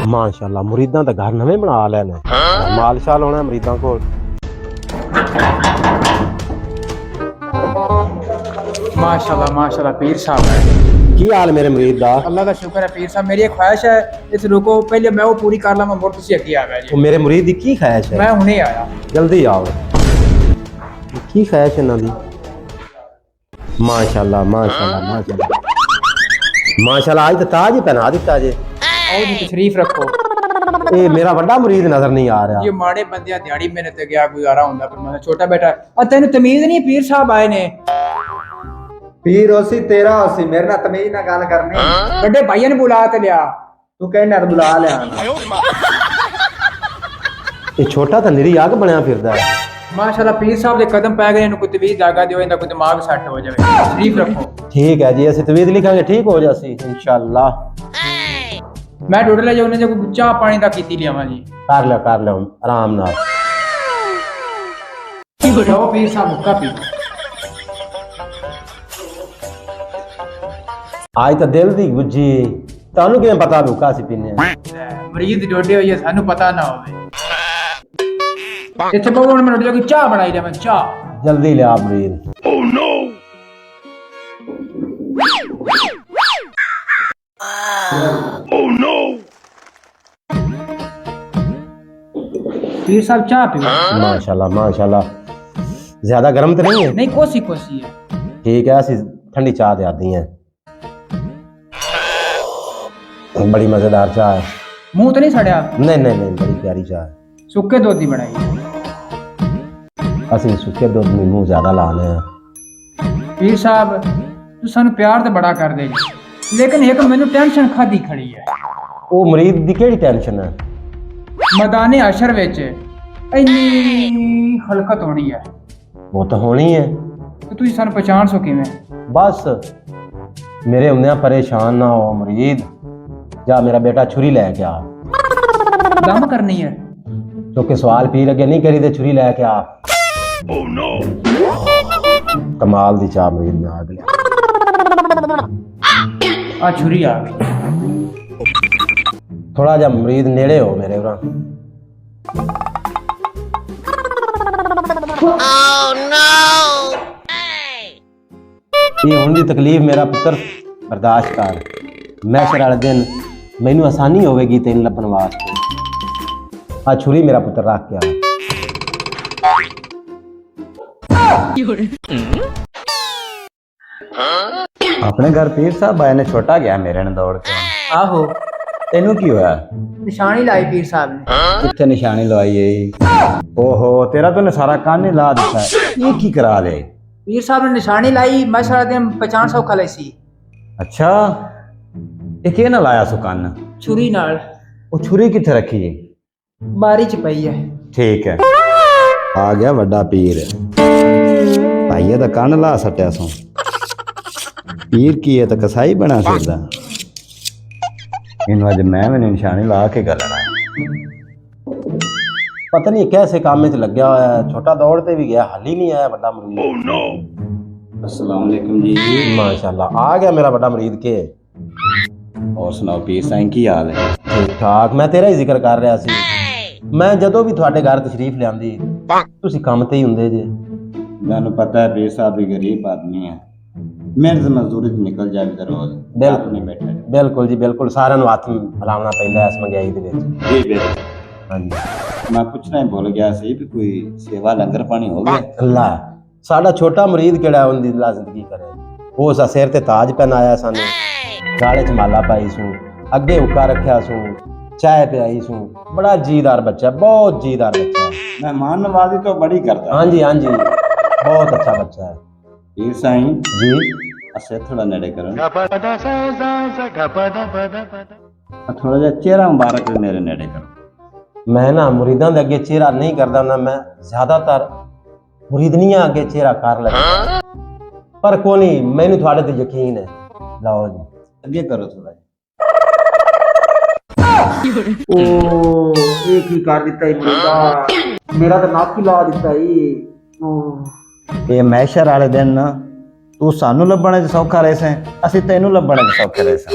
माशाल्लाह मुरीदां दा घर नवे बना लेने माल शाल होना मुरीदां कोल। माशाल्लाह माशाल्लाह पीर साहब है। की हाल मेरे मुरीद दा? अल्लाह का शुक्र है पीर साहब, मेरी एक ख्वाहिश है इस रुको पहले मैं वो पूरी कर लवां, मुड़ तुसी अगे आ गए जी। वो मेरे मुरीद दी की ख्वाहिश है? मैं हुणे आया। जल्दी आओ। की ख्वाहिश है इन्हां दी? माशाल्लाह माशाल्लाह माशाल्लाह माशाल्लाह आज तो ताज ही पहना दिता जे। आओ जी तशरीफ रखो। ये मेरा बड़ा मुरीद नजर नहीं आ रहा। ये माड़े बंदियां दिहाड़ी मेहनत ते गया गुजारा हुंदा, पर मैं छोटा बेटा तेन तमीज नहीं पीर साहब आए ने। पीर होसी तेरा होसी, मेरे ना तमीज ना गल करनी। बड़े भाइयों ने बुला के लिया, तू कहना तो बुला लिया। ये छोटा तो निरी आग बनया फिरदा है। माशाल्लाह पीर साहब दे कदम पै गए, इन्हू कोई तवीज लागा दियो, इनदा कोई दिमाग सेट हो जावे। तशरीफ रखो। ठीक है जी, असि तवीज लिखांगे ठीक हो जासी इंशाल्लाह। मैं डोडले जो ने जो चाह पानी दा कीती लियावां जी। कर लो आराम नाल। जाओ पीर साहब हुक्का पी। आज तो दिल दी गुज्जी तानू किवें पता भूखा सी पीने? मरीज डोडे होइए सानू पता ना होवे। इत्थे बहु हुण मैं डोडले की चाह बनाई लिया, मैं चाह। जल्दी ले आ मुरीद। Oh no. Oh no. पीर साहब चाह पियो। माशाल्लाह माशाल्लाह। ज्यादा गर्म तो नहीं है? नहीं कोसी कोसी है। ठीक है, असि ठंडी चाह दे आती हैं। बड़ी मजेदार चाह है। मुंह तो नहीं सड़या? नहीं नहीं नहीं, बड़ी प्यारी चाह है। सुक्के दूध दी बनाई। असि सुखे दूध में मुंह ज्यादा लाने हैं। पीर साहब तू सानू प्यार तो बड़ा कर दे जी, लेकिन एक मैनू टेंशन खादी खड़ी है। वो मुरीद दी केड़ी टेंशन है? मैदाने अशर विच इन्नी खलकत होनी है। वो तो होनी है, तो तुसी सानू पहचान सो किवें? बस मेरे हुंदे परेशान ना हो मुरीद। जा मेरा बेटा छुरी लेके आ। दम करनी है तो के सवाल पीर अगे नहीं करी दे, छुरी लेके आ। Oh no. कमाल दी चाह मुरीद में आ गया। आ छुरी आ गई। थोड़ा जा मुरीद नेड़े हो मेरे उरा। ये हुण दी तकलीफ मेरा पुत्र बर्दाश्त कर। मैशर वाले दिन मैनू आसानी होवेगी तेन लभन वास्ते। आ छुरी मेरा पुत्र रख के आ। अपने घर पीर साहब आए ने, छोटा गया मेरे ने दौड़ के। आहो तेनू की होया? निशानी लाई पीर साहब ने। कित्थे निशानी लवाई है? ओहो तेरा तो ने सारा कान ही ला दिता है। ये की करा ले? पीर साहब ने निशानी लाई, मैं सारा दिन पहचान सौखा लाई सी। अच्छा ये के ना लाया सो कान? छुरी नाल। वो छुरी किथे रखी है? बारी च पई है। ठीक है, आ गया वड्डा पीर। भाईया दा कान ला सट्या सो। पीर की है तो कसाई बना फिरदा। इन वजह मैं भी निशानी ला के गलना। पता नहीं कैसे काम में लग गया है। छोटा दौड़ते भी गया, हाल ही नहीं आया बड़ा मुरीद। Oh no. अस्सलाम वालेकुम जी। माशाल्लाह आ गया मेरा बड़ा मुरीद के। और सुनाओ पीर साईं की हाल है? ठीक ठाक। मैं तेरा ही जिक्र कर रहा सी। मैं जदों भी थोड़े घर तशरीफ लियांदी तुसी काम ते ही हुंदे जे। मैनू पता है पीर साहब भी गरीब आदमी है, मेहनत मजदूरी निकल जाए तो रोज बिल्कुल नहीं बैठे। बिल्कुल जी बिल्कुल, सारिਆਂ ਨੂੰ हथ मिलावना पैंदा इस महंगाई दे विच। जी बिल्कुल। हाँ जी। मैं पूछना ही भूल गया सी भी कोई सेवा लंगर पानी हो गया? अल्लाह साडा छोटा मुरीद केड़ा उनदी जिंदगी करे। वो सा सिर ते ताज पहनाया सानू, गाले च माला पाई सू, अगे हुक्का रखिया सू, चाय पियाई सू। बड़ा जीदार बच्चा, बहुत जीदार बच्चा है। मेहमान नवाजी तो बड़ी करता है। हाँ जी बहुत अच्छा बच्चा है। पीर साईं जी असे थोड़ा नेड़े करो, थोड़ा जा चेहरा मुबारक भी मेरे नेड़े करो। मैं ना मुरीदां दे अगे चेहरा नहीं करदा ना, मैं ज्यादातर मुरीदनियां अगे चेहरा कर लेता, पर कोई नहीं मैनू थोड़े ते यकीन है। लाओ जी अगे करो थोड़ा। ओ ये की कर दिता ही मुरीदा, मेरा तो नाक ही ला दिता ही। ये मैशर वाले दिन ना तू सानू लभणे च सौखा रहे से, असी तेनू लभणे च सौखे रहे से।